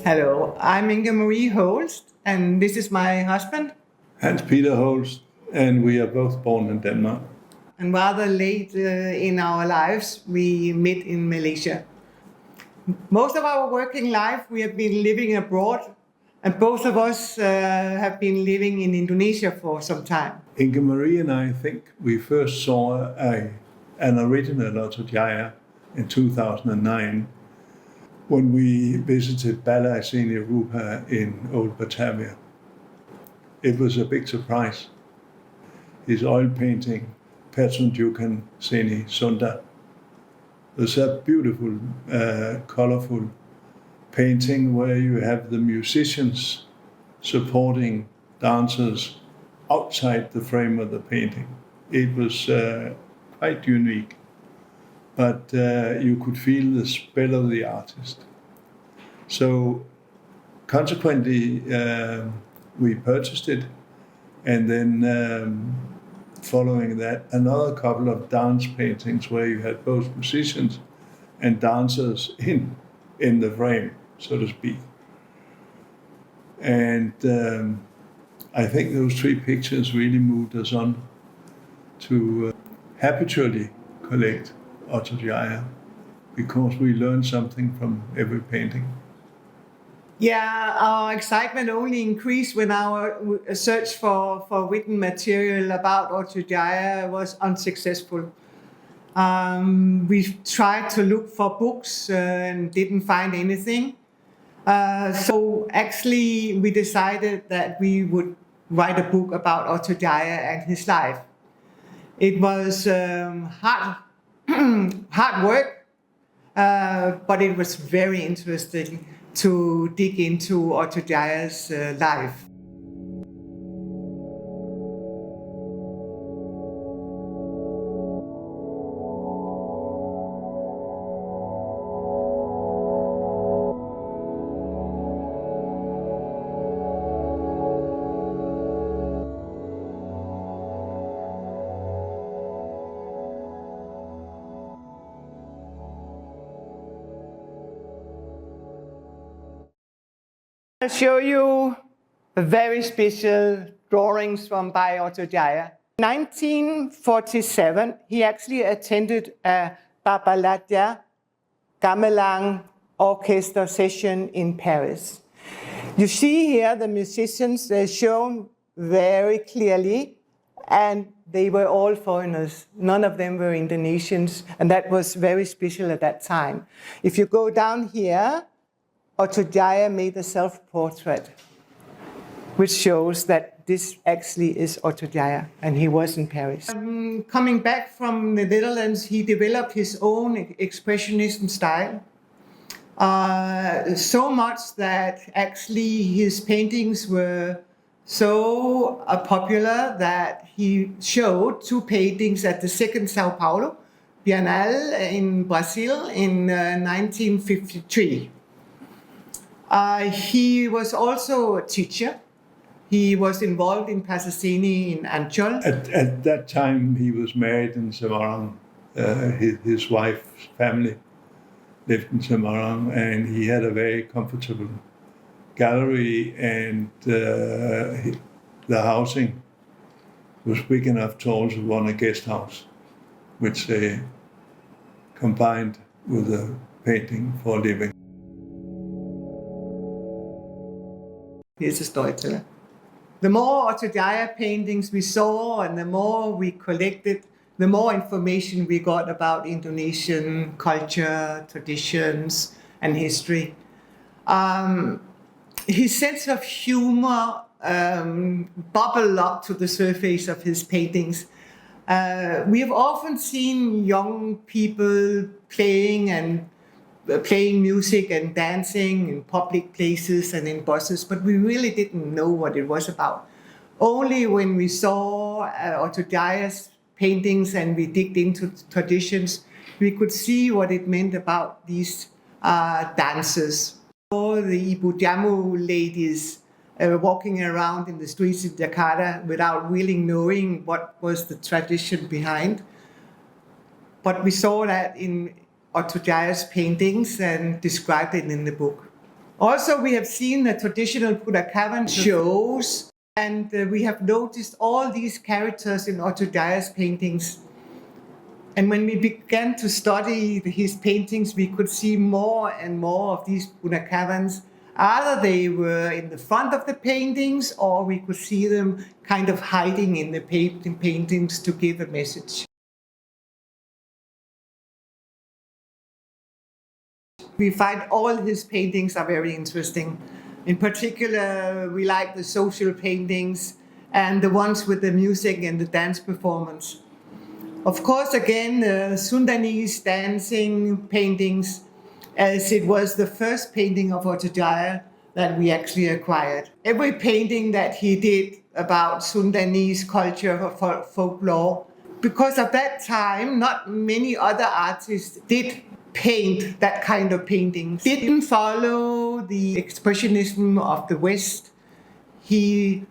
Hello, I'm Inge-Marie Holst, and this is my husband. Hans Peter Holst, and we are both born in Denmark. And rather late in our lives, we met in Malaysia. Most of our working life, we have been living abroad, and both of us have been living in Indonesia for some time. Inge-Marie and I think we first saw an original Otto Djaya in 2009 when we visited Bala Aseni Rupa in Old Batavia. It was a big surprise. His oil painting, Pertunjukan Seni Sunda, was a beautiful, colorful painting where you have the musicians supporting dancers outside the frame of the painting. It was quite unique, but you could feel the spell of the artist. So consequently, we purchased it, and then following that, another couple of dance paintings where you had both musicians and dancers in the frame, so to speak. And I think those three pictures really moved us on to habitually collect Otto Djaya, because we learned something from every painting. Yeah, our excitement only increased when our search for written material about Otto Djaya was unsuccessful. We tried to look for books and didn't find anything. So actually we decided that we would write a book about Otto Djaya and his life. It was hard work, but it was very interesting to dig into Otto Djaya's life. I'll show you very special drawings by Otto Djaya. In 1947, he actually attended a Babalatja Gamelan orchestra session in Paris. You see here the musicians, they're shown very clearly, and they were all foreigners. None of them were Indonesians, and that was very special at that time. If you go down here, Otto Djaya made a self-portrait, which shows that this actually is Otto Djaya, and he was in Paris. Coming back from the Netherlands, he developed his own expressionism style, so much that actually his paintings were so popular that he showed two paintings at the second Sao Paulo Bienal in Brazil in 1953. He was also a teacher. He was involved in Pasasini in Ancol. At that time, he was married in Semarang. His wife's family lived in Semarang, and he had a very comfortable gallery, and the housing was big enough to also run a guest house, which they combined with a painting for a living. Here's a storyteller. The more Otto Djaya paintings we saw and the more we collected, the more information we got about Indonesian culture, traditions, and history. His sense of humor bubbled up to the surface of his paintings. We have often seen young people playing music and dancing in public places and in buses, but we really didn't know what it was about. Only when we saw Otto Djaya's paintings and we digged into traditions, we could see what it meant about these dances. Or the Ibu Jamu ladies walking around in the streets of Jakarta without really knowing what was the tradition behind. But we saw that in Otto Djaya's paintings and described it in the book. Also, we have seen the traditional Buddha Cavan shows, and we have noticed all these characters in Otto Djaya's paintings. And when we began to study his paintings, we could see more and more of these Buddha Cavans. Either they were in the front of the paintings, or we could see them kind of hiding in the paintings to give a message. We find all his paintings are very interesting. In particular, we like the social paintings and the ones with the music and the dance performance. Of course, again, Sundanese dancing paintings, as it was the first painting of Otto Djaya that we actually acquired. Every painting that he did about Sundanese culture or folklore, because of that time, not many other artists did paint that kind of paintings. Didn't follow the expressionism of the West. He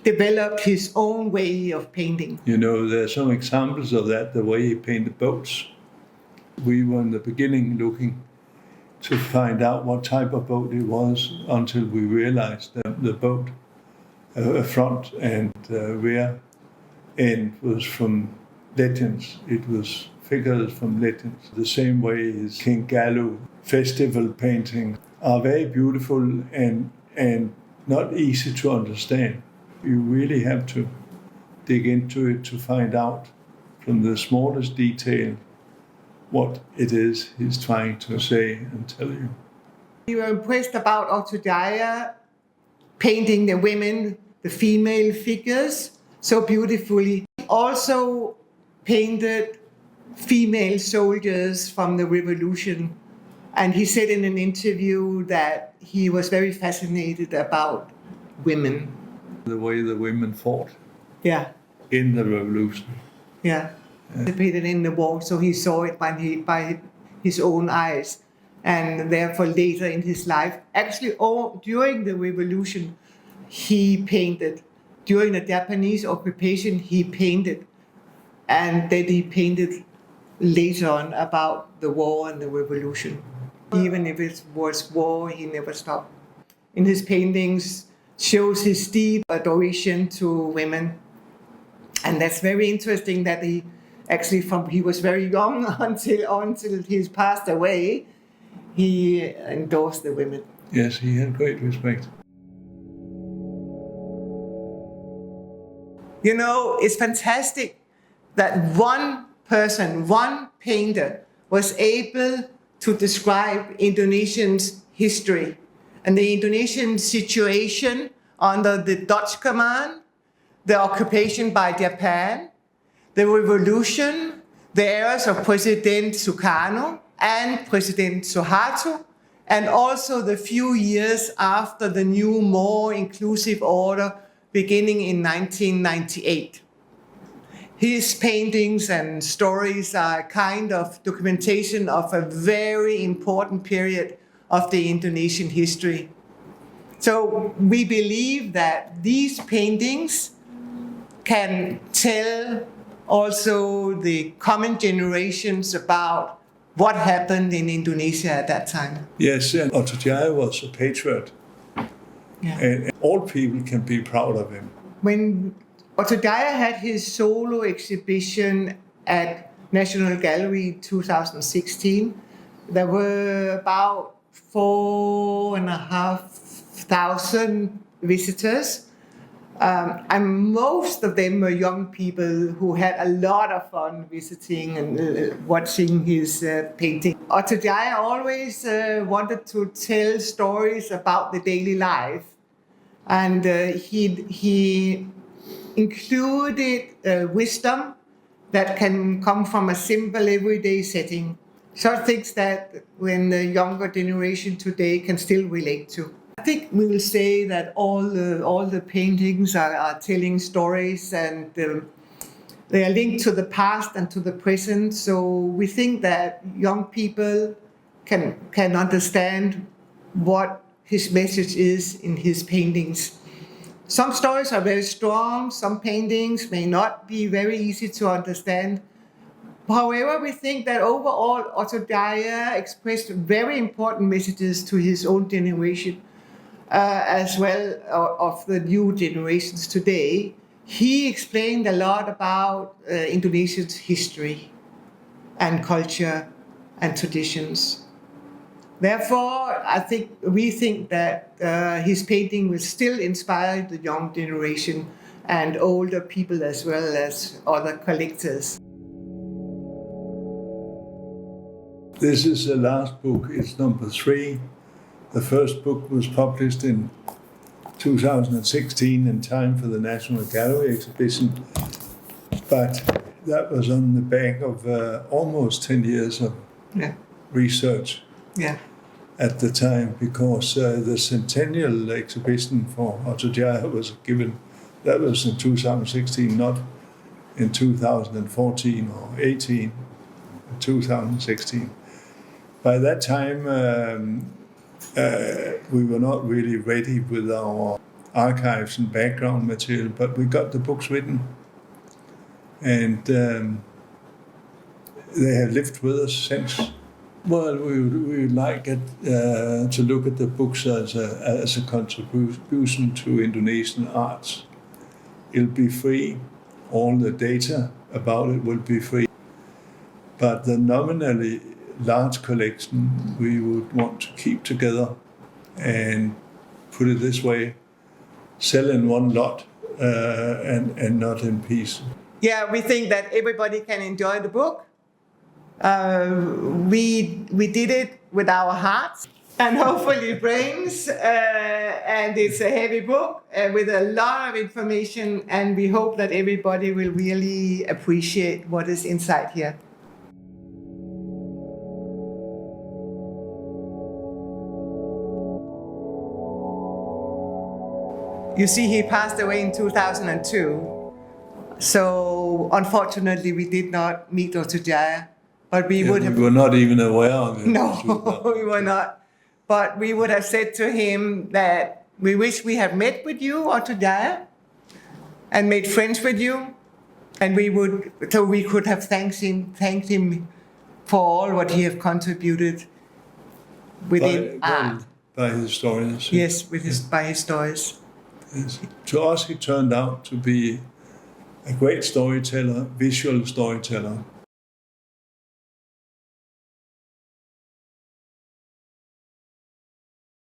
developed his own way of painting. You know, there are some examples of that, the way he painted boats. We were in the beginning looking to find out what type of boat it was until we realized that the boat, front and rear end, was from legends. It was figures from legends. The same way as King Gallo festival paintings are very beautiful and not easy to understand. You really have to dig into it to find out from the smallest detail what it is he's trying to say and tell you. We were impressed about Otto Djaya painting the women, the female figures, so beautifully. He also painted female soldiers from the revolution. And he said in an interview that he was very fascinated about women. The way the women fought Yeah, in the revolution. yeah. Participated in the war, so he saw it by his own eyes. And therefore later in his life, actually during the revolution, he painted. During the Japanese occupation, he painted. And then he painted later on about the war and the revolution. Even if it was war, he never stopped. In his paintings, shows his deep adoration to women. And that's very interesting that he actually he was very young until he passed away, he endorsed the women. Yes, he had great respect. You know, it's fantastic that one person, one painter, was able to describe Indonesian's history and the Indonesian situation under the Dutch command, the occupation by Japan, the revolution, the eras of President Sukarno and President Suharto, and also the few years after the new, more inclusive order beginning in 1998. His paintings and stories are a kind of documentation of a very important period of the Indonesian history. So we believe that these paintings can tell also the coming generations about what happened in Indonesia at that time. Yes, and Otto Djaya was a patriot. Yeah. And all people can be proud of him. When Otto Djaya had his solo exhibition at National Gallery in 2016, there were about 4,500 visitors. And most of them were young people who had a lot of fun visiting and watching his painting. Otto Djaya always wanted to tell stories about the daily life. And he included wisdom that can come from a simple everyday setting. So things that when the younger generation today can still relate to. I think we will say that all the paintings are telling stories and they are linked to the past and to the present. So we think that young people can understand what his message is in his paintings. Some stories are very strong, some paintings may not be very easy to understand, However, we think that overall Otto Djaya expressed very important messages to his own generation, as well of the new generations today. He explained a lot about Indonesia's history and culture and traditions. Therefore, we think that his painting will still inspire the young generation and older people as well as other collectors. This is the last book, it's number 3. The first book was published in 2016 in time for the National Gallery exhibition, but that was on the back of almost 10 years of research at the time, because the centennial exhibition for Otto Djaya was given, that was in 2016, not in 2014 or 18, 2016. By that time, we were not really ready with our archives and background material, but we got the books written, and they have lived with us since. Well, we would like it, to look at the books as a contribution to Indonesian arts. It'll be free. All the data about it will be free. But the nominally large collection we would want to keep together and, put it this way, sell in one lot and not in pieces. Yeah, we think that everybody can enjoy the book. We did it with our hearts and hopefully brains, and it's a heavy book with a lot of information, and we hope that everybody will really appreciate what is inside here. You see, he passed away in 2002, so unfortunately we did not meet Otto Djaya. But we would have. We were not even aware of it. No, we were not. But we would have said to him that we wish we had met with you, Otto Djaya, and made friends with you, and we could have thanked him for all what he have contributed within art. By his stories. Yes, by his stories. Yes. To us, he turned out to be a great storyteller, visual storyteller.